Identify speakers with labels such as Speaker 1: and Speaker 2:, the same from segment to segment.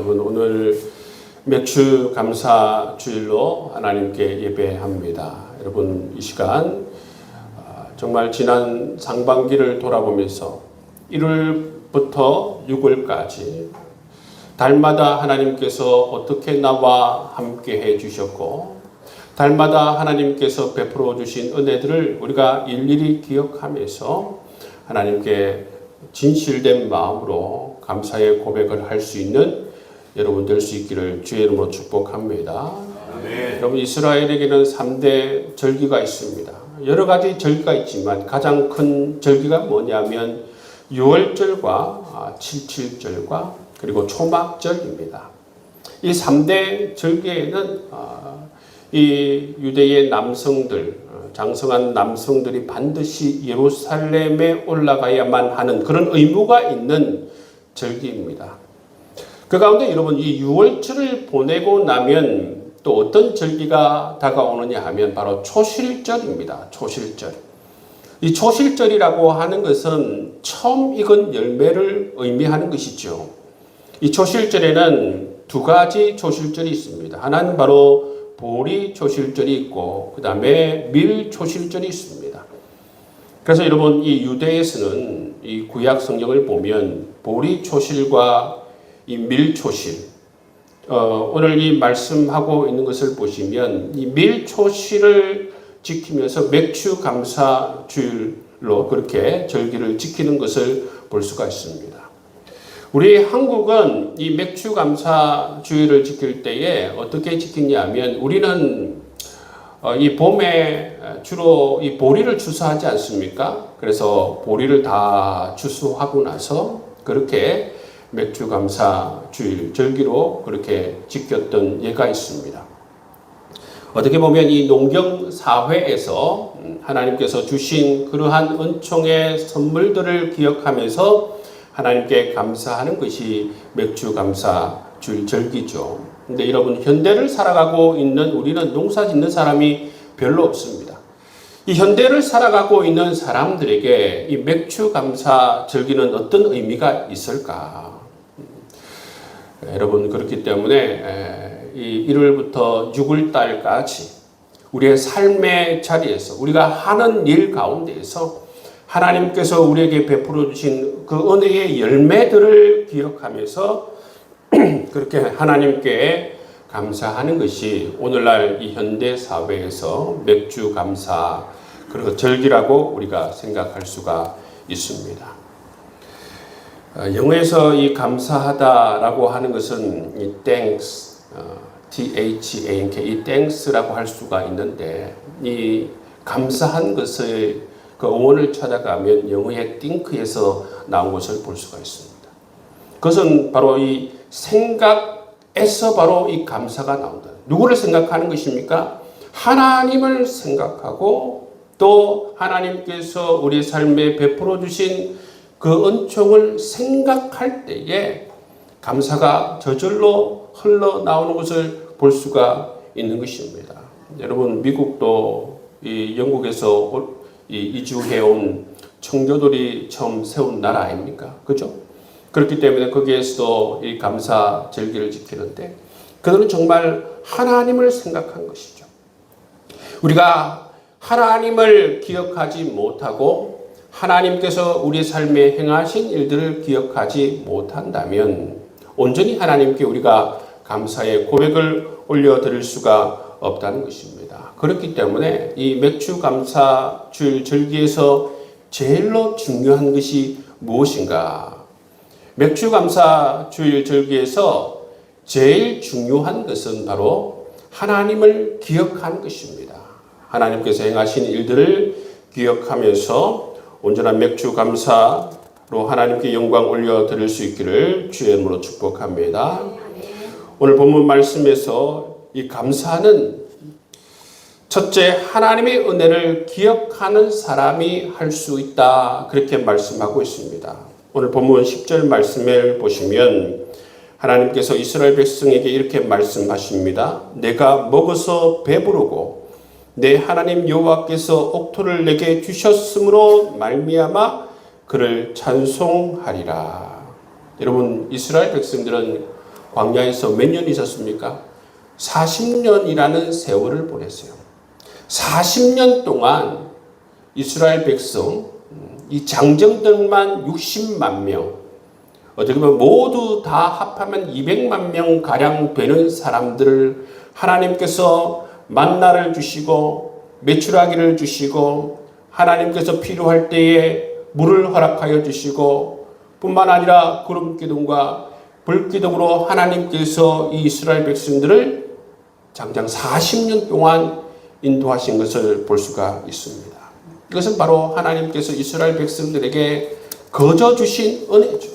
Speaker 1: 여러분 오늘 맥주 감사 주일로 하나님께 예배합니다. 여러분 이 시간 정말 지난 상반기를 돌아보면서 1월부터 6월까지 달마다 하나님께서 어떻게 나와 함께 해 주셨고 달마다 하나님께서 베풀어 주신 은혜들을 우리가 일일이 기억하면서 하나님께 진실된 마음으로 감사의 고백을 할 수 있는 여러분 될 수 있기를 주의 이름으로 축복합니다. 네. 여러분 이스라엘에게는 3대 절기가 있습니다. 여러 가지 절기가 있지만 가장 큰 절기가 뭐냐면 유월절과 칠칠절과 그리고 초막절입니다. 이 3대 절기에는 이 유대의 남성들, 장성한 남성들이 반드시 예루살렘에 올라가야만 하는 그런 의무가 있는 절기입니다. 그 가운데 여러분 이 유월절을 보내고 나면 또 어떤 절기가 다가오느냐 하면 바로 초실절입니다. 초실절. 이 초실절이라고 하는 것은 처음 익은 열매를 의미하는 것이죠. 이 초실절에는 두 가지 초실절이 있습니다. 하나는 바로 보리 초실절이 있고 그 다음에 밀 초실절이 있습니다. 그래서 여러분 이 유대에서는 이 구약 성경을 보면 보리 초실과 이 밀 초실 오늘 이 말씀하고 있는 것을 보시면 이 밀 초실을 지키면서 맥주 감사 주일로 그렇게 절기를 지키는 것을 볼 수가 있습니다. 우리 한국은 이 맥주 감사 주일을 지킬 때에 어떻게 지키냐 하면 우리는 이 봄에 주로 이 보리를 추수하지 않습니까? 그래서 보리를 다 추수하고 나서 그렇게 맥주 감사 주일 절기로 그렇게 지켰던 예가 있습니다. 어떻게 보면 이 농경 사회에서 하나님께서 주신 그러한 은총의 선물들을 기억하면서 하나님께 감사하는 것이 맥주 감사 주일 절기죠. 근데 여러분 현대를 살아가고 있는 우리는 농사 짓는 사람이 별로 없습니다. 이 현대를 살아가고 있는 사람들에게 이 맥주 감사 절기는 어떤 의미가 있을까? 여러분 그렇기 때문에 이 1월부터 6월달까지 우리의 삶의 자리에서 우리가 하는 일 가운데에서 하나님께서 우리에게 베풀어 주신 그 은혜의 열매들을 기억하면서 그렇게 하나님께 감사하는 것이 오늘날 이 현대 사회에서 맥주 감사 그리고 절기라고 우리가 생각할 수가 있습니다. 영어에서 이 감사하다라고 하는 것은 이 thanks, T-H-A-N-K, 이 thanks라고 할 수가 있는데 이 감사한 것의 그 어원을 찾아가면 영어의 think에서 나온 것을 볼 수가 있습니다. 그것은 바로 이 생각에서 바로 이 감사가 나온다. 누구를 생각하는 것입니까? 하나님을 생각하고 또 하나님께서 우리 삶에 베풀어 주신 그 은총을 생각할 때에 감사가 저절로 흘러나오는 것을 볼 수가 있는 것입니다. 여러분 미국도 이 영국에서 이주해온 청교도들이 처음 세운 나라 아닙니까? 그죠? 그렇기 때문에 거기에서도 이 감사 절기를 지키는데 그들은 정말 하나님을 생각한 것이죠. 우리가 하나님을 기억하지 못하고 하나님께서 우리 삶에 행하신 일들을 기억하지 못한다면 온전히 하나님께 우리가 감사의 고백을 올려드릴 수가 없다는 것입니다. 그렇기 때문에 이 맥주 감사 주일 절기에서 제일로 중요한 것이 무엇인가? 맥주 감사 주일 절기에서 제일 중요한 것은 바로 하나님을 기억하는 것입니다. 하나님께서 행하신 일들을 기억하면서 온전한 맥주 감사로 하나님께 영광 올려드릴 수 있기를 주의 이름으로 축복합니다. 오늘 본문 말씀에서 이 감사는 첫째 하나님의 은혜를 기억하는 사람이 할 수 있다 그렇게 말씀하고 있습니다. 오늘 본문 10절 말씀을 보시면 하나님께서 이스라엘 백성에게 이렇게 말씀하십니다. 내가 먹어서 배부르고 내 하나님 여호와께서 옥토를 내게 주셨으므로 말미암아 그를 찬송하리라. 여러분 이스라엘 백성들은 광야에서 몇 년 있었습니까? 40년이라는 세월을 보냈어요. 40년 동안 이스라엘 백성, 이 장정들만 60만 명, 어떻게 보면 모두 다 합하면 200만 명 가량 되는 사람들을 하나님께서 만나를 주시고 메추라기를 주시고 하나님께서 필요할 때에 물을 허락하여 주시고 뿐만 아니라 구름 기둥과 불 기둥으로 하나님께서 이 이스라엘 백성들을 장장 40년 동안 인도하신 것을 볼 수가 있습니다. 이것은 바로 하나님께서 이스라엘 백성들에게 거저 주신 은혜죠.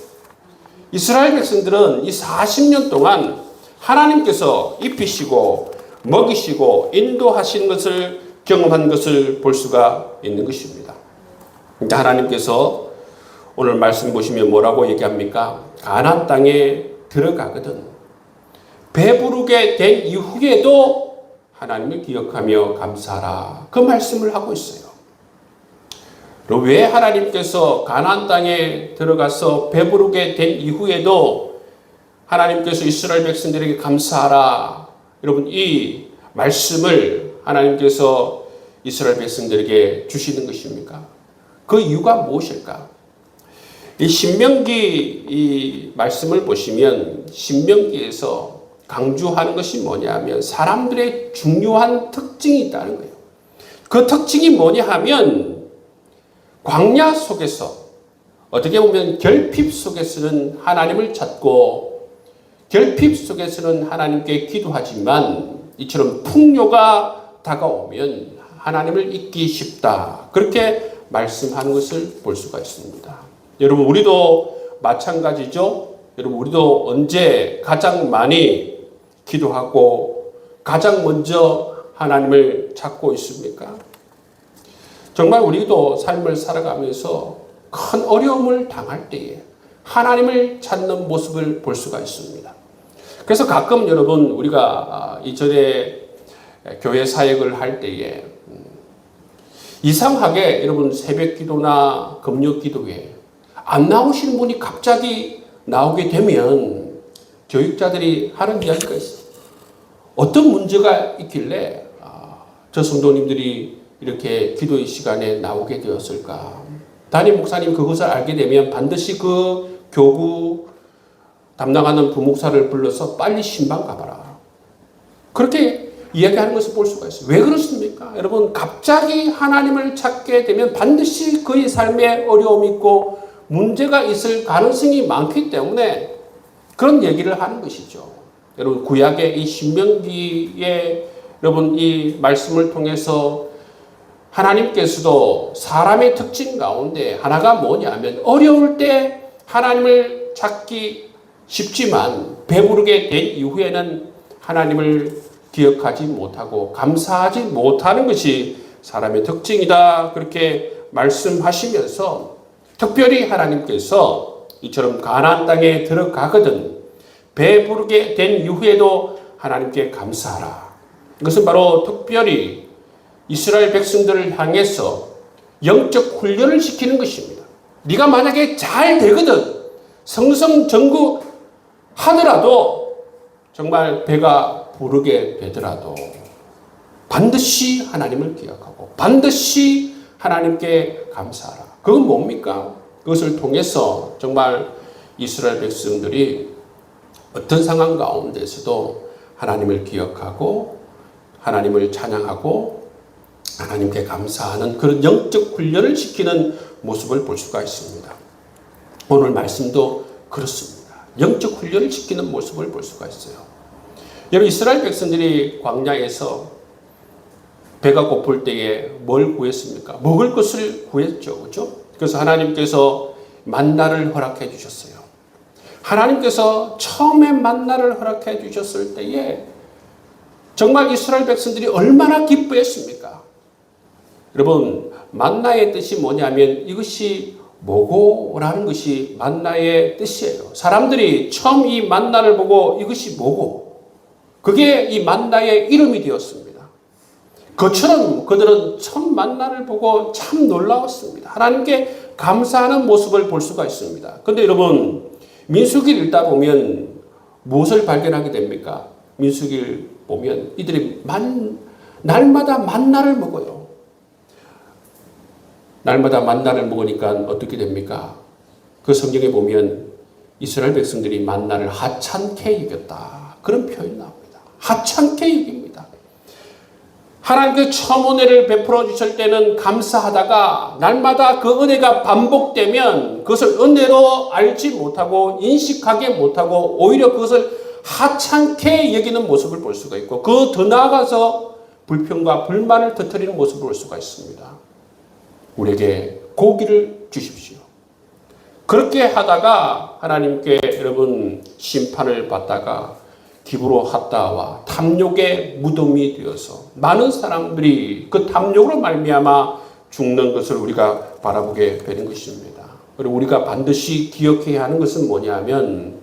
Speaker 1: 이스라엘 백성들은 이 40년 동안 하나님께서 입히시고 먹이시고 인도하신 것을 경험한 것을 볼 수가 있는 것입니다. 하나님께서 오늘 말씀 보시면 뭐라고 얘기합니까? 가나안 땅에 들어가거든 배부르게 된 이후에도 하나님을 기억하며 감사하라. 그 말씀을 하고 있어요. 왜 하나님께서 가나안 땅에 들어가서 배부르게 된 이후에도 하나님께서 이스라엘 백성들에게 감사하라. 여러분 이 말씀을 하나님께서 이스라엘 백성들에게 주시는 것입니까? 그 이유가 무엇일까? 이 신명기 이 말씀을 보시면 신명기에서 강조하는 것이 뭐냐면 사람들의 중요한 특징이 있다는 거예요. 그 특징이 뭐냐 하면 광야 속에서 어떻게 보면 결핍 속에서는 하나님을 찾고 결핍 속에서는 하나님께 기도하지만 이처럼 풍요가 다가오면 하나님을 잊기 쉽다. 그렇게 말씀하는 것을 볼 수가 있습니다. 여러분 우리도 마찬가지죠. 여러분 우리도 언제 가장 많이 기도하고 가장 먼저 하나님을 찾고 있습니까? 정말 우리도 삶을 살아가면서 큰 어려움을 당할 때에 하나님을 찾는 모습을 볼 수가 있습니다. 그래서 가끔 여러분 우리가 이전에 교회 사역을 할 때에 이상하게 여러분 새벽 기도나 금요 기도에 안 나오시는 분이 갑자기 나오게 되면 교육자들이 하는 이야기가 있어요. 어떤 문제가 있길래 저 성도님들이 이렇게 기도의 시간에 나오게 되었을까? 담임 목사님 그것을 알게 되면 반드시 그 교구 담당하는 부목사를 불러서 빨리 신방 가봐라. 그렇게 이야기하는 것을 볼 수가 있어요. 왜 그렇습니까? 여러분 갑자기 하나님을 찾게 되면 반드시 그의 삶에 어려움이 있고 문제가 있을 가능성이 많기 때문에 그런 얘기를 하는 것이죠. 여러분 구약의 이 신명기에 여러분 이 말씀을 통해서 하나님께서도 사람의 특징 가운데 하나가 뭐냐면 어려울 때 하나님을 찾기 쉽지만 배부르게 된 이후에는 하나님을 기억하지 못하고 감사하지 못하는 것이 사람의 특징이다. 그렇게 말씀하시면서 특별히 하나님께서 이처럼 가나안 땅에 들어가거든 배부르게 된 이후에도 하나님께 감사하라. 이것은 바로 특별히 이스라엘 백성들을 향해서 영적 훈련을 시키는 것입니다. 네가 만약에 잘 되거든 성성정구 하더라도 정말 배가 부르게 되더라도 반드시 하나님을 기억하고 반드시 하나님께 감사하라. 그건 뭡니까? 그것을 통해서 정말 이스라엘 백성들이 어떤 상황 가운데서도 하나님을 기억하고 하나님을 찬양하고 하나님께 감사하는 그런 영적 훈련을 시키는 모습을 볼 수가 있습니다. 오늘 말씀도 그렇습니다. 영적 훈련을 시키는 모습을 볼 수가 있어요. 여러분 이스라엘 백성들이 광야에서 배가 고플 때에 뭘 구했습니까? 먹을 것을 구했죠. 그렇죠? 그래서 하나님께서 만나를 허락해 주셨어요. 하나님께서 처음에 만나를 허락해 주셨을 때에 정말 이스라엘 백성들이 얼마나 기뻐했습니까? 여러분 만나의 뜻이 뭐냐면 이것이 뭐고라는 것이 만나의 뜻이에요. 사람들이 처음 이 만나를 보고 이것이 뭐고 그게 이 만나의 이름이 되었습니다. 그처럼 그들은 처음 만나를 보고 참 놀라웠습니다. 하나님께 감사하는 모습을 볼 수가 있습니다. 그런데 여러분 민수기를 읽다 보면 무엇을 발견하게 됩니까? 민수기를 보면 이들이 날마다 만나를 먹어요. 날마다 만나를 먹으니까 어떻게 됩니까? 그 성경에 보면 이스라엘 백성들이 만나를 하찮게 여겼다. 그런 표현이 나옵니다. 하찮게 여깁니다. 하나님께 처음 은혜를 베풀어 주실 때는 감사하다가 날마다 그 은혜가 반복되면 그것을 은혜로 알지 못하고 인식하게 못하고 오히려 그것을 하찮게 여기는 모습을 볼 수가 있고 그 더 나아가서 불평과 불만을 터뜨리는 모습을 볼 수가 있습니다. 우리에게 고기를 주십시오. 그렇게 하다가 하나님께 여러분 심판을 받다가 기브로 핫다와 탐욕의 무덤이 되어서 많은 사람들이 그 탐욕으로 말미암아 죽는 것을 우리가 바라보게 되는 것입니다. 그리고 우리가 반드시 기억해야 하는 것은 뭐냐면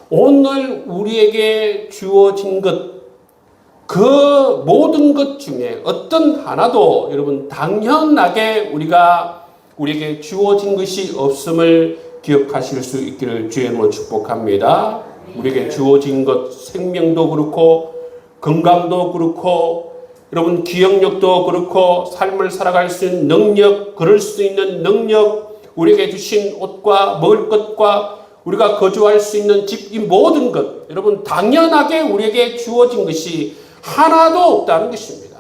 Speaker 1: 오늘 우리에게 주어진 것 그 모든 것 중에 어떤 하나도 여러분 당연하게 우리에게 주어진 것이 없음을 기억하실 수 있기를 주의 이름으로 축복합니다. 우리에게 주어진 것 생명도 그렇고 건강도 그렇고 여러분 기억력도 그렇고 삶을 살아갈 수 있는 능력, 걸을 수 있는 능력, 우리에게 주신 옷과 먹을 것과 우리가 거주할 수 있는 집, 이 모든 것 여러분 당연하게 우리에게 주어진 것이 하나도 없다는 것입니다.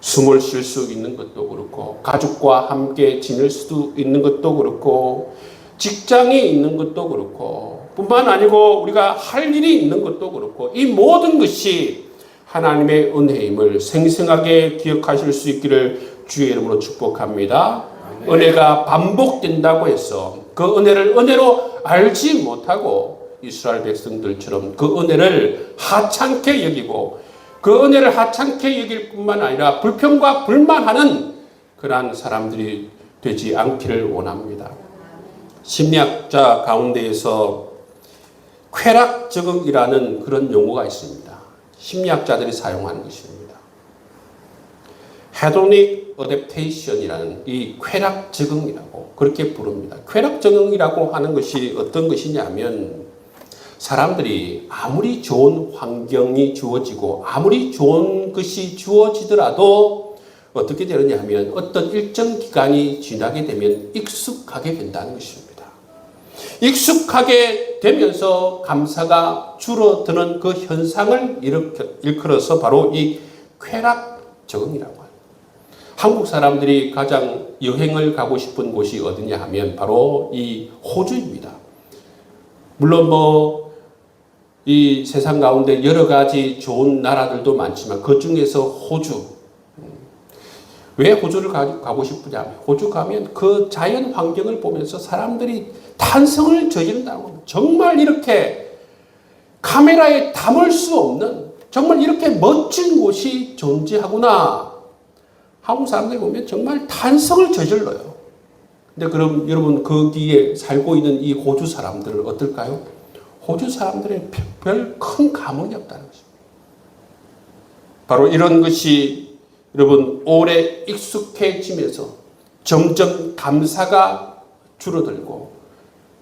Speaker 1: 숨을 쉴 수 있는 것도 그렇고 가족과 함께 지낼 수도 있는 것도 그렇고 직장이 있는 것도 그렇고 뿐만 아니고 우리가 할 일이 있는 것도 그렇고 이 모든 것이 하나님의 은혜임을 생생하게 기억하실 수 있기를 주의 이름으로 축복합니다. 은혜가 반복된다고 해서 그 은혜를 은혜로 알지 못하고 이스라엘 백성들처럼 그 은혜를 하찮게 여기고 그 은혜를 하찮게 여길 뿐만 아니라 불평과 불만하는 그러한 사람들이 되지 않기를 원합니다. 심리학자 가운데에서 쾌락 적응이라는 그런 용어가 있습니다. 심리학자들이 사용하는 것입니다. 헤도닉 어댑테이션이라는 이 쾌락 적응이라고 그렇게 부릅니다. 쾌락 적응이라고 하는 것이 어떤 것이냐면 사람들이 아무리 좋은 환경이 주어지고 아무리 좋은 것이 주어지더라도 어떻게 되느냐 하면 어떤 일정 기간이 지나게 되면 익숙하게 된다는 것입니다. 익숙하게 되면서 감사가 줄어드는 그 현상을 일컬어서 바로 이 쾌락 적응이라고 합니다. 한국 사람들이 가장 여행을 가고 싶은 곳이 어디냐 하면 바로 이 호주입니다. 물론 이 세상 가운데 여러 가지 좋은 나라들도 많지만 그 중에서 호주. 왜 호주를 가고 싶으냐? 호주 가면 그 자연 환경을 보면서 사람들이 탄성을 저지른다고 합니다. 정말 이렇게 카메라에 담을 수 없는 정말 이렇게 멋진 곳이 존재하구나. 한국 사람들이 보면 정말 탄성을 저질러요. 근데 그럼 여러분 거기에 살고 있는 이 호주 사람들은 어떨까요? 호주 사람들은 별 큰 감흥이 없다는 것입니다. 바로 이런 것이 여러분 오래 익숙해지면서 점점 감사가 줄어들고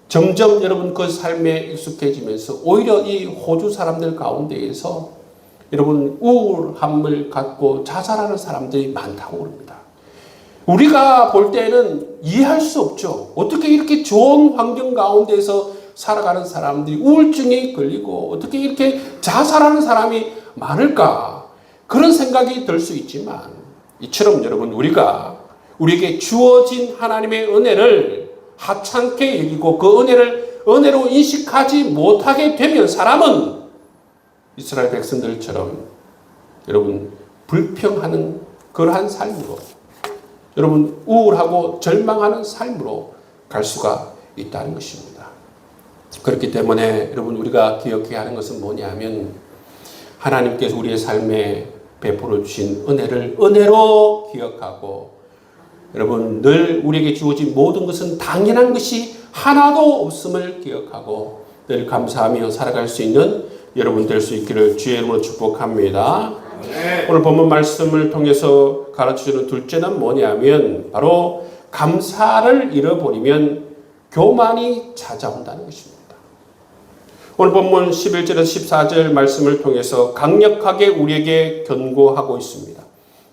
Speaker 1: 점점 여러분 그 삶에 익숙해지면서 오히려 이 호주 사람들 가운데에서 여러분 우울함을 갖고 자살하는 사람들이 많다고 그럽니다. 우리가 볼 때는 이해할 수 없죠. 어떻게 이렇게 좋은 환경 가운데서 살아가는 사람들이 우울증에 걸리고 어떻게 이렇게 자살하는 사람이 많을까? 그런 생각이 들 수 있지만 이처럼 여러분 우리에게 주어진 하나님의 은혜를 하찮게 여기고 그 은혜를 은혜로 인식하지 못하게 되면 사람은 이스라엘 백성들처럼 여러분 불평하는 그러한 삶으로 여러분 우울하고 절망하는 삶으로 갈 수가 있다는 것입니다. 그렇기 때문에 여러분 우리가 기억해야 하는 것은 뭐냐면 하나님께서 우리의 삶에 베풀어 주신 은혜를 은혜로 기억하고 여러분 늘 우리에게 주어진 모든 것은 당연한 것이 하나도 없음을 기억하고 늘 감사하며 살아갈 수 있는 여러분 될 수 있기를 주의 이름으로 축복합니다. 네. 오늘 본문 말씀을 통해서 가르쳐주는 둘째는 뭐냐면 바로 감사를 잃어버리면 교만이 찾아온다는 것입니다. 오늘 본문 11절에서 14절 말씀을 통해서 강력하게 우리에게 권고하고 있습니다.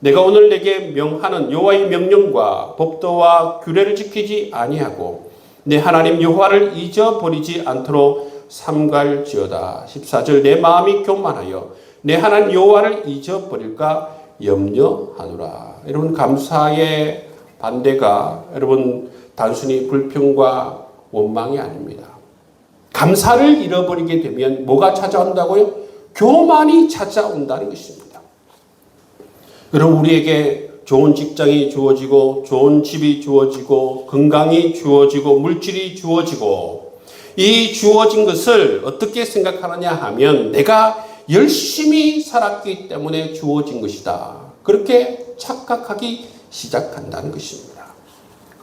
Speaker 1: 내가 오늘 내게 명하는 여호와의 명령과 법도와 규례를 지키지 아니하고 내 하나님 여호와를 잊어버리지 않도록 삼갈지어다. 14절 내 마음이 교만하여 내 하나님 여호와를 잊어버릴까 염려하노라. 여러분, 감사의 반대가 여러분 단순히 불평과 원망이 아닙니다. 감사를 잃어버리게 되면 뭐가 찾아온다고요? 교만이 찾아온다는 것입니다. 여러분, 우리에게 좋은 직장이 주어지고 좋은 집이 주어지고 건강이 주어지고 물질이 주어지고 이 주어진 것을 어떻게 생각하느냐 하면 내가 열심히 살았기 때문에 주어진 것이다. 그렇게 착각하기 시작한다는 것입니다.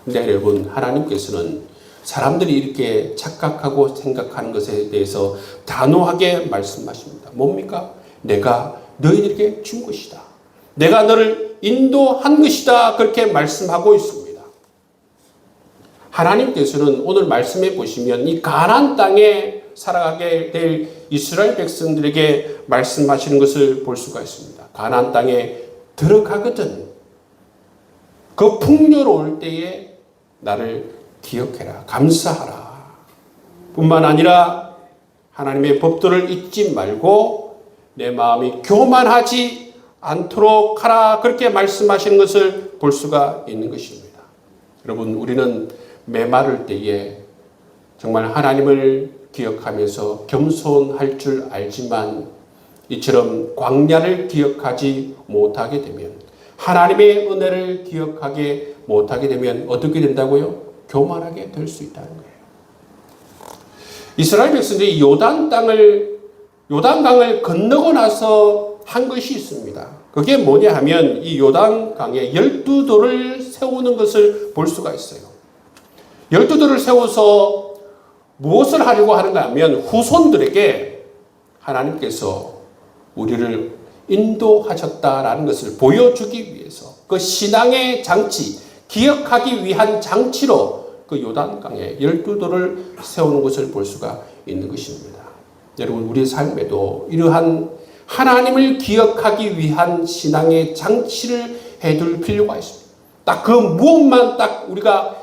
Speaker 1: 근데 여러분, 하나님께서는 사람들이 이렇게 착각하고 생각하는 것에 대해서 단호하게 말씀하십니다. 뭡니까? 내가 너희들에게 준 것이다. 내가 너를 인도한 것이다. 그렇게 말씀하고 있습니다. 하나님께서는 오늘 말씀해 보시면 이 가나안 땅에 살아가게 될 이스라엘 백성들에게 말씀하시는 것을 볼 수가 있습니다. 가나안 땅에 들어가거든 그 풍요로울 때에 나를 기억해라. 감사하라. 뿐만 아니라 하나님의 법도를 잊지 말고 내 마음이 교만하지 않도록 하라. 그렇게 말씀하시는 것을 볼 수가 있는 것입니다. 여러분, 우리는 메마를 때에 정말 하나님을 기억하면서 겸손할 줄 알지만 이처럼 광야를 기억하지 못하게 되면, 하나님의 은혜를 기억하게 못하게 되면 어떻게 된다고요? 교만하게 될 수 있다는 거예요. 이스라엘 백성들이 요단강을 건너고 나서 한 것이 있습니다. 그게 뭐냐 하면 이 요단강에 12돌을 세우는 것을 볼 수가 있어요. 12돌을 세워서 무엇을 하려고 하는가 하면 후손들에게 하나님께서 우리를 인도하셨다라는 것을 보여주기 위해서 그 신앙의 장치, 기억하기 위한 장치로 그 요단강에 12돌을 세우는 것을 볼 수가 있는 것입니다. 여러분, 우리 삶에도 이러한 하나님을 기억하기 위한 신앙의 장치를 해둘 필요가 있습니다. 딱 그 무엇만 딱 우리가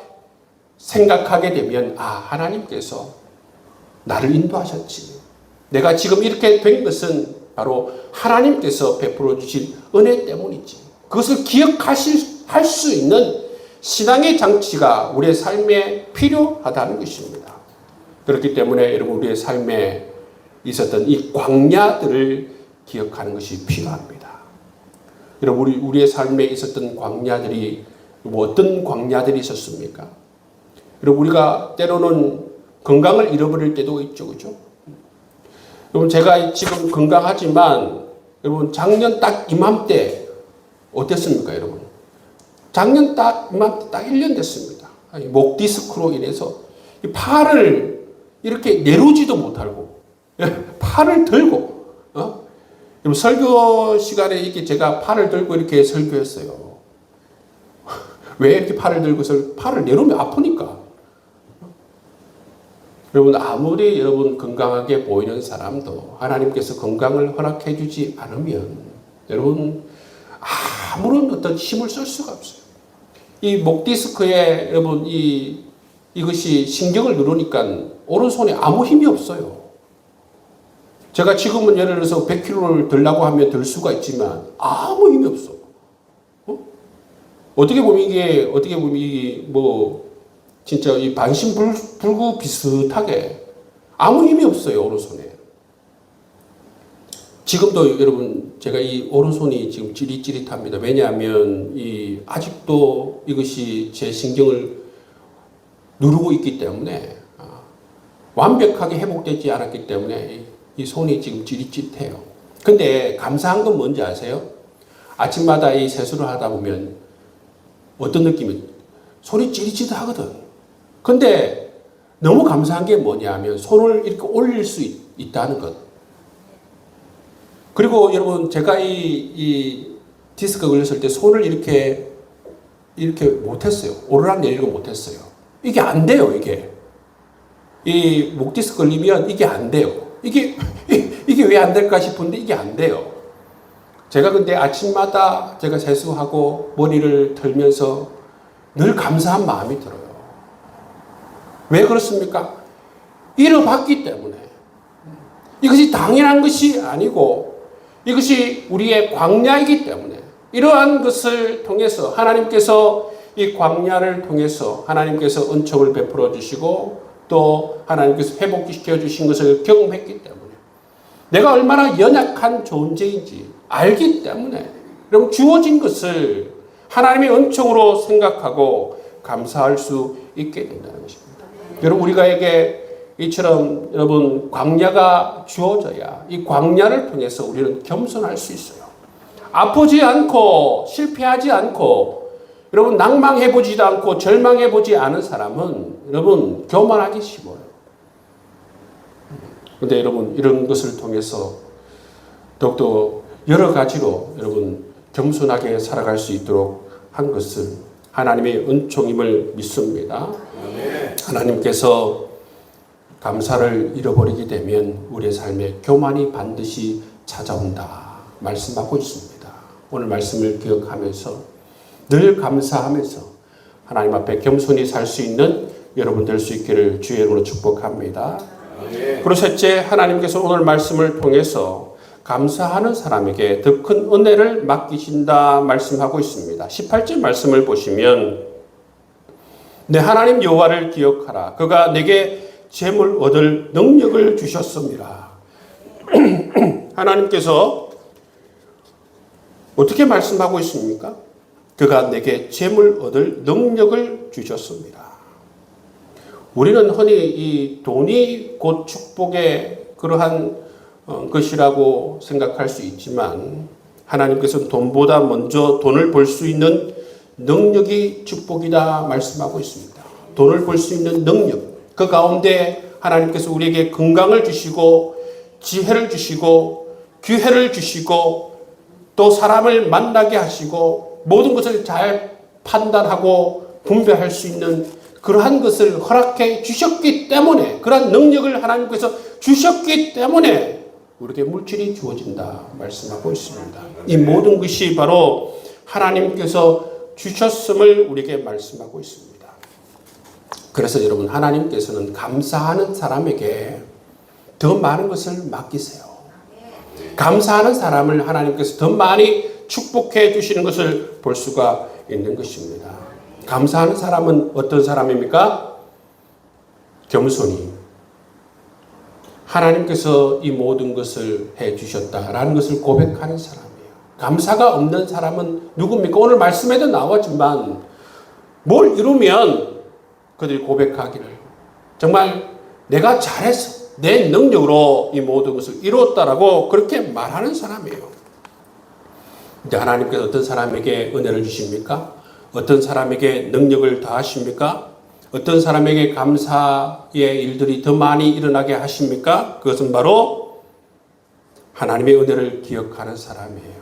Speaker 1: 생각하게 되면, 하나님께서 나를 인도하셨지. 내가 지금 이렇게 된 것은 바로 하나님께서 베풀어 주신 은혜 때문이지. 그것을 할 수 있는 신앙의 장치가 우리의 삶에 필요하다는 것입니다. 그렇기 때문에 여러분, 우리의 삶에 있었던 이 광야들을 기억하는 것이 필요합니다. 여러분, 우리의 삶에 있었던 광야들이 어떤 광야들이 있었습니까? 여러분, 우리가 때로는 건강을 잃어버릴 때도 있죠, 그죠? 여러분, 제가 지금 건강하지만 여러분, 작년 딱 이맘때 어땠습니까, 여러분? 작년 딱 이맘때 딱 1년 됐습니다. 목 디스크로 인해서 팔을 이렇게 내려오지도 못하고 팔을 들고 여러분, 설교 시간에 이렇게 제가 팔을 들고 이렇게 설교했어요. 왜 이렇게 팔을 들고서 팔을 내려오면 아프니까. 여러분, 아무리 여러분 건강하게 보이는 사람도 하나님께서 건강을 허락해 주지 않으면 여러분 아무런 어떤 힘을 쓸 수가 없어요. 이 목 디스크에 여러분 이것이 신경을 누르니까 오른손에 아무 힘이 없어요. 제가 지금은 예를 들어서 100kg를 들라고 하면 들 수가 있지만 아무 힘이 없어. 어떻게 보면 이게 진짜 이 반신불구 비슷하게 아무 힘이 없어요, 오른손에. 지금도 여러분, 제가 이 오른손이 지금 찌릿찌릿합니다. 왜냐하면 아직도 이것이 제 신경을 누르고 있기 때문에 완벽하게 회복되지 않았기 때문에 이 손이 지금 찌릿찌릿해요. 근데 감사한 건 뭔지 아세요? 아침마다 이 세수를 하다 보면 어떤 느낌이 손이 찌릿찌릿하거든. 근데 너무 감사한 게 뭐냐면 손을 이렇게 올릴 수 있다는 것. 그리고 여러분, 제가 이 디스크 걸렸을 때 손을 이렇게 못했어요. 오르락 내리락 못했어요. 이게 안 돼요, 이게. 이 목 디스크 걸리면 이게 안 돼요. 이게 왜 안 될까 싶은데 이게 안 돼요. 제가 근데 아침마다 제가 세수하고 머리를 털면서 늘 감사한 마음이 들어요. 왜 그렇습니까? 잃어봤기 때문에. 이것이 당연한 것이 아니고 이것이 우리의 광야이기 때문에 이러한 것을 통해서 하나님께서 이 광야를 통해서 하나님께서 은총을 베풀어 주시고 또 하나님께서 회복시켜 주신 것을 경험했기 때문에 내가 얼마나 연약한 존재인지 알기 때문에 여러분 주어진 것을 하나님의 은총으로 생각하고 감사할 수 있게 된다는 것입니다. 여러분 우리가에게 이처럼 여러분 광야가 주어져야 이 광야를 통해서 우리는 겸손할 수 있어요. 아프지 않고 실패하지 않고 여러분 낭망해보지도 않고 절망해보지 않은 사람은 여러분 교만하기 쉬워요. 그런데 여러분 이런 것을 통해서 더욱더 여러 가지로 여러분 겸손하게 살아갈 수 있도록 한 것은 하나님의 은총임을 믿습니다. 하나님께서 감사를 잃어버리게 되면 우리의 삶에 교만이 반드시 찾아온다 말씀하고 있습니다. 오늘 말씀을 기억하면서 늘 감사하면서 하나님 앞에 겸손히 살 수 있는 여러분 될 수 있기를 주의 이름으로 축복합니다. 그리고 셋째, 하나님께서 오늘 말씀을 통해서 감사하는 사람에게 더 큰 은혜를 맡기신다 말씀하고 있습니다. 18절 말씀을 보시면 내 하나님 여호와를 기억하라. 그가 내게 재물 얻을 능력을 주셨습니다. 하나님께서 어떻게 말씀하고 있습니까? 그가 내게 재물 얻을 능력을 주셨습니다. 우리는 흔히 이 돈이 곧 축복의 그러한 것이라고 생각할 수 있지만 하나님께서는 돈보다 먼저 돈을 벌 수 있는 능력이 축복이다 말씀하고 있습니다. 돈을 벌 수 있는 능력, 그 가운데 하나님께서 우리에게 건강을 주시고 지혜를 주시고 기회를 주시고 또 사람을 만나게 하시고 모든 것을 잘 판단하고 분별할 수 있는 그러한 것을 허락해 주셨기 때문에 그러한 능력을 하나님께서 주셨기 때문에 우리에게 물질이 주어진다 말씀하고 있습니다. 이 모든 것이 바로 하나님께서 주셨음을 우리에게 말씀하고 있습니다. 그래서 여러분 하나님께서는 감사하는 사람에게 더 많은 것을 맡기세요. 감사하는 사람을 하나님께서 더 많이 축복해 주시는 것을 볼 수가 있는 것입니다. 감사하는 사람은 어떤 사람입니까? 겸손히 하나님께서 이 모든 것을 해 주셨다라는 것을 고백하는 사람이에요. 감사가 없는 사람은 누굽니까? 오늘 말씀에도 나왔지만 뭘 이루면 그들이 고백하기를 정말 내가 잘해서 내 능력으로 이 모든 것을 이루었다라고 그렇게 말하는 사람이에요. 이제 하나님께서 어떤 사람에게 은혜를 주십니까? 어떤 사람에게 능력을 더하십니까? 어떤 사람에게 감사의 일들이 더 많이 일어나게 하십니까? 그것은 바로 하나님의 은혜를 기억하는 사람이에요.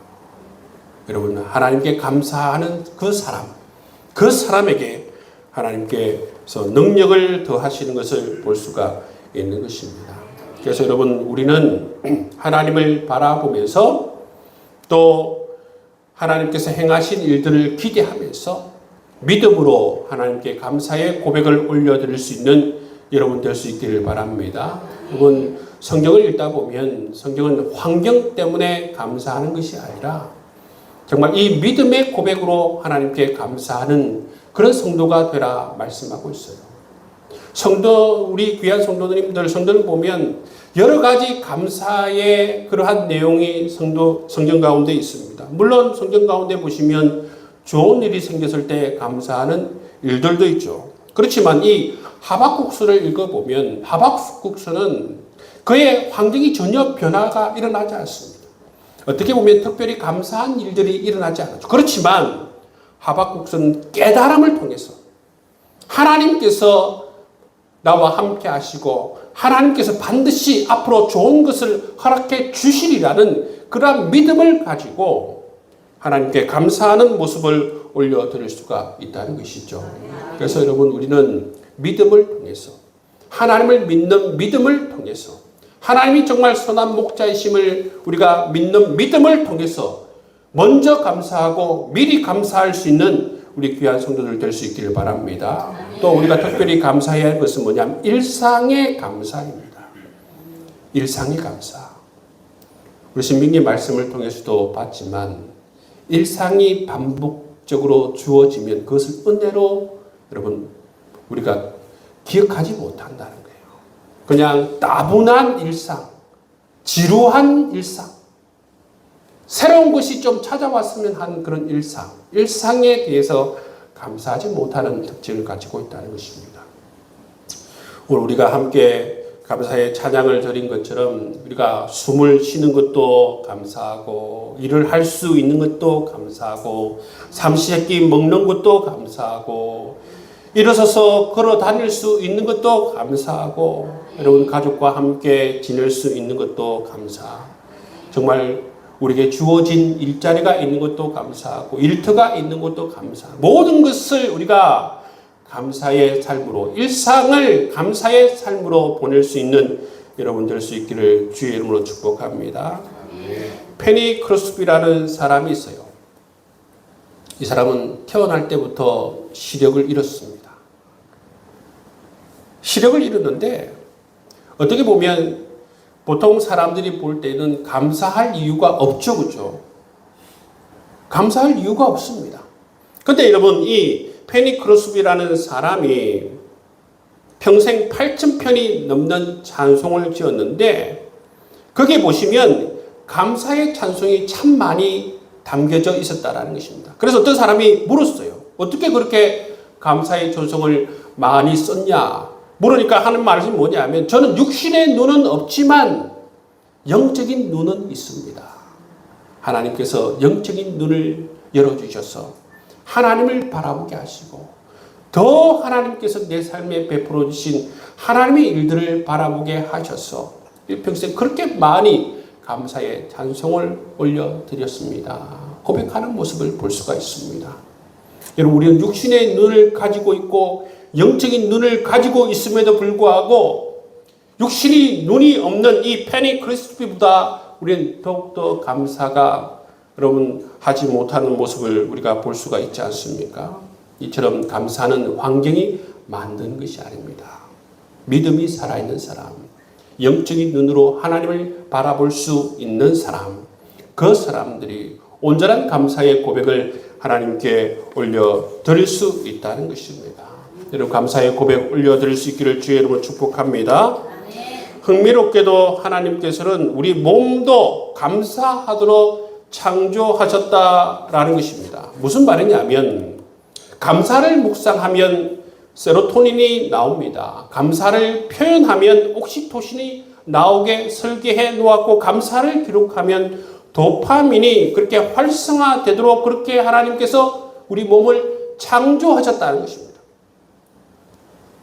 Speaker 1: 여러분 하나님께 감사하는 그 사람에게 하나님께서 능력을 더하시는 것을 볼 수가 있는 것입니다. 그래서 여러분 우리는 하나님을 바라보면서 또 하나님께서 행하신 일들을 기대하면서 믿음으로 하나님께 감사의 고백을 올려드릴 수 있는 여러분 될 수 있기를 바랍니다. 여러분 성경을 읽다 보면 성경은 환경 때문에 감사하는 것이 아니라 정말 이 믿음의 고백으로 하나님께 감사하는 그런 성도가 되라 말씀하고 있어요. 우리 귀한 성도들 보면 여러 가지 감사의 그러한 내용이 성경 가운데 있습니다. 물론 성경 가운데 보시면 좋은 일이 생겼을 때 감사하는 일들도 있죠. 그렇지만 이 하박국서를 읽어보면 하박국서는 그의 환경이 전혀 변화가 일어나지 않습니다. 어떻게 보면 특별히 감사한 일들이 일어나지 않았죠. 그렇지만 하박국서는 깨달음을 통해서 하나님께서 나와 함께 하시고 하나님께서 반드시 앞으로 좋은 것을 허락해 주시리라는 그러한 믿음을 가지고 하나님께 감사하는 모습을 올려드릴 수가 있다는 것이죠. 그래서 여러분 우리는 믿음을 통해서 하나님을 믿는 믿음을 통해서 하나님이 정말 선한 목자이심을 우리가 믿는 믿음을 통해서 먼저 감사하고 미리 감사할 수 있는 우리 귀한 성도들 될 수 있기를 바랍니다. 또 우리가 특별히 감사해야 할 것은 뭐냐면 일상의 감사입니다. 일상의 감사. 우리 신명기 말씀을 통해서도 봤지만 일상이 반복적으로 주어지면 그것을 은혜로 여러분 우리가 기억하지 못한다는 거예요. 그냥 따분한 일상, 지루한 일상, 새로운 것이 좀 찾아왔으면 하는 그런 일상, 일상에 대해서 감사하지 못하는 특징을 가지고 있다는 것입니다. 오늘 우리가 함께 감사의 찬양을 드린 것처럼 우리가 숨을 쉬는 것도 감사하고 일을 할 수 있는 것도 감사하고 삼시세끼 먹는 것도 감사하고 일어서서 걸어 다닐 수 있는 것도 감사하고 여러분 가족과 함께 지낼 수 있는 것도 감사. 정말 우리에게 주어진 일자리가 있는 것도 감사하고 일터가 있는 것도 감사. 모든 것을 우리가 감사의 삶으로 일상을 감사의 삶으로 보낼 수 있는 여러분 될 수 있기를 주의 이름으로 축복합니다. 페니 크로스비라는 사람이 있어요. 이 사람은 태어날 때부터 시력을 잃었습니다. 시력을 잃었는데 어떻게 보면 보통 사람들이 볼 때는 감사할 이유가 없죠, 그죠? 감사할 이유가 없습니다. 근데 여러분 이 페니 크로스비라는 사람이 평생 8,000편이 넘는 찬송을 지었는데 거기에 보시면 감사의 찬송이 참 많이 담겨져 있었다라는 것입니다. 그래서 어떤 사람이 물었어요. 어떻게 그렇게 감사의 찬송을 많이 썼냐? 물으니까 하는 말이 뭐냐면 저는 육신의 눈은 없지만 영적인 눈은 있습니다. 하나님께서 영적인 눈을 열어주셔서 하나님을 바라보게 하시고 더 하나님께서 내 삶에 베풀어 주신 하나님의 일들을 바라보게 하셔서 일평생 그렇게 많이 감사의 찬송을 올려드렸습니다. 고백하는 모습을 볼 수가 있습니다. 여러분 우리는 육신의 눈을 가지고 있고 영적인 눈을 가지고 있음에도 불구하고 육신이 눈이 없는 이 페니 크로스비보다 우리는 더욱더 감사가 여러분 하지 못하는 모습을 우리가 볼 수가 있지 않습니까? 이처럼 감사는 환경이 만드는 것이 아닙니다. 믿음이 살아있는 사람, 영적인 눈으로 하나님을 바라볼 수 있는 사람, 그 사람들이 온전한 감사의 고백을 하나님께 올려드릴 수 있다는 것입니다. 여러분 감사의 고백 올려드릴 수 있기를 주의 이름으로 축복합니다. 흥미롭게도 하나님께서는 우리 몸도 감사하도록 창조하셨다라는 것입니다. 무슨 말이냐면 감사를 묵상하면 세로토닌이 나옵니다. 감사를 표현하면 옥시토신이 나오게 설계해 놓았고 감사를 기록하면 도파민이 그렇게 활성화되도록 그렇게 하나님께서 우리 몸을 창조하셨다는 것입니다.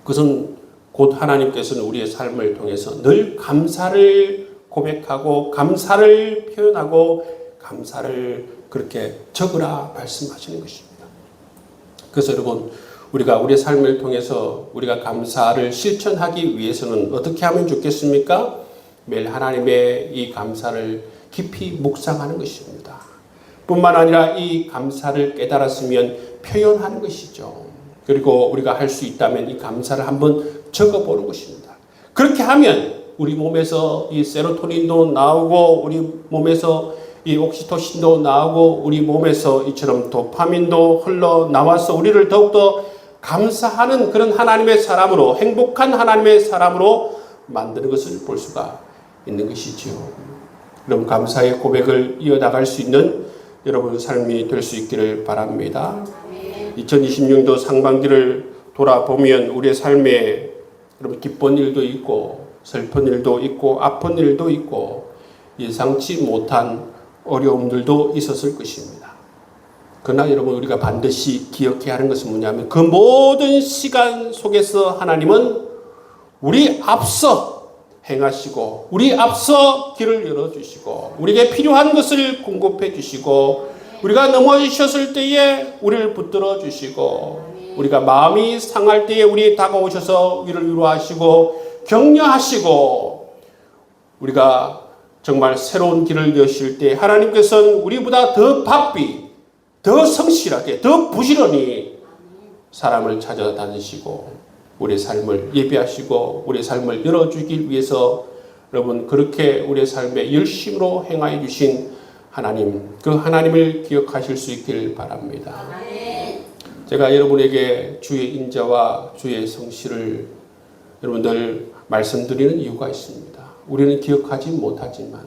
Speaker 1: 그것은 곧 하나님께서는 우리의 삶을 통해서 늘 감사를 고백하고 감사를 표현하고 감사를 그렇게 적으라 말씀하시는 것입니다. 그래서 여러분 우리가 우리의 삶을 통해서 우리가 감사를 실천하기 위해서는 어떻게 하면 좋겠습니까? 매일 하나님의 이 감사를 깊이 묵상하는 것입니다. 뿐만 아니라 이 감사를 깨달았으면 표현하는 것이죠. 그리고 우리가 할 수 있다면 이 감사를 한번 적어보는 것입니다. 그렇게 하면 우리 몸에서 이 세로토닌도 나오고 우리 몸에서 이 옥시토신도 나오고 우리 몸에서 이처럼 도파민도 흘러나와서 우리를 더욱더 감사하는 그런 하나님의 사람으로 행복한 하나님의 사람으로 만드는 것을 볼 수가 있는 것이지요. 여러분 감사의 고백을 이어나갈 수 있는 여러분 삶이 될 수 있기를 바랍니다. 2026년도 상반기를 돌아보면 우리의 삶에 여러분 기쁜 일도 있고 슬픈 일도 있고 아픈 일도 있고 예상치 못한 어려움들도 있었을 것입니다. 그러나 여러분 우리가 반드시 기억해야 하는 것은 뭐냐면 그 모든 시간 속에서 하나님은 우리 앞서 행하시고 우리 앞서 길을 열어주시고 우리에게 필요한 것을 공급해 주시고 우리가 넘어지셨을 때에 우리를 붙들어 주시고 우리가 마음이 상할 때에 우리 다가오셔서 우리를 위로하시고 격려하시고 우리가 정말 새로운 길을 여실 때 하나님께서는 우리보다 더 바삐, 더 성실하게, 더 부지런히 사람을 찾아다니시고 우리의 삶을 예비하시고 우리의 삶을 열어주길 위해서 여러분 그렇게 우리의 삶에 열심으로 행하여 주신 하나님, 그 하나님을 기억하실 수 있길 바랍니다. 제가 여러분에게 주의 인자와 주의 성실을 여러분들 말씀드리는 이유가 있습니다. 우리는 기억하지 못하지만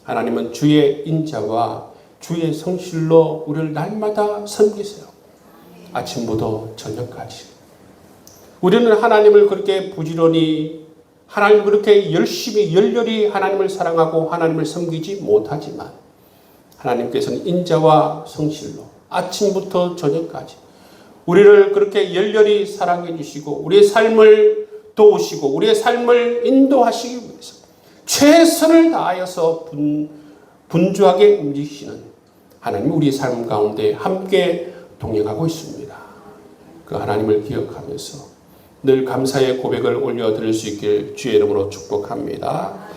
Speaker 1: 하나님은 주의 인자와 주의 성실로 우리를 날마다 섬기세요. 아침부터 저녁까지. 우리는 하나님을 그렇게 부지런히 하나님을 그렇게 열심히 열렬히 하나님을 사랑하고 하나님을 섬기지 못하지만 하나님께서는 인자와 성실로 아침부터 저녁까지 우리를 그렇게 열렬히 사랑해 주시고 우리의 삶을 도우시고 우리의 삶을 인도하시기 위해서 최선을 다하여서 분주하게 움직이시는 하나님이 우리 삶 가운데 함께 동행하고 있습니다. 그 하나님을 기억하면서 늘 감사의 고백을 올려드릴 수 있길 주의 이름으로 축복합니다.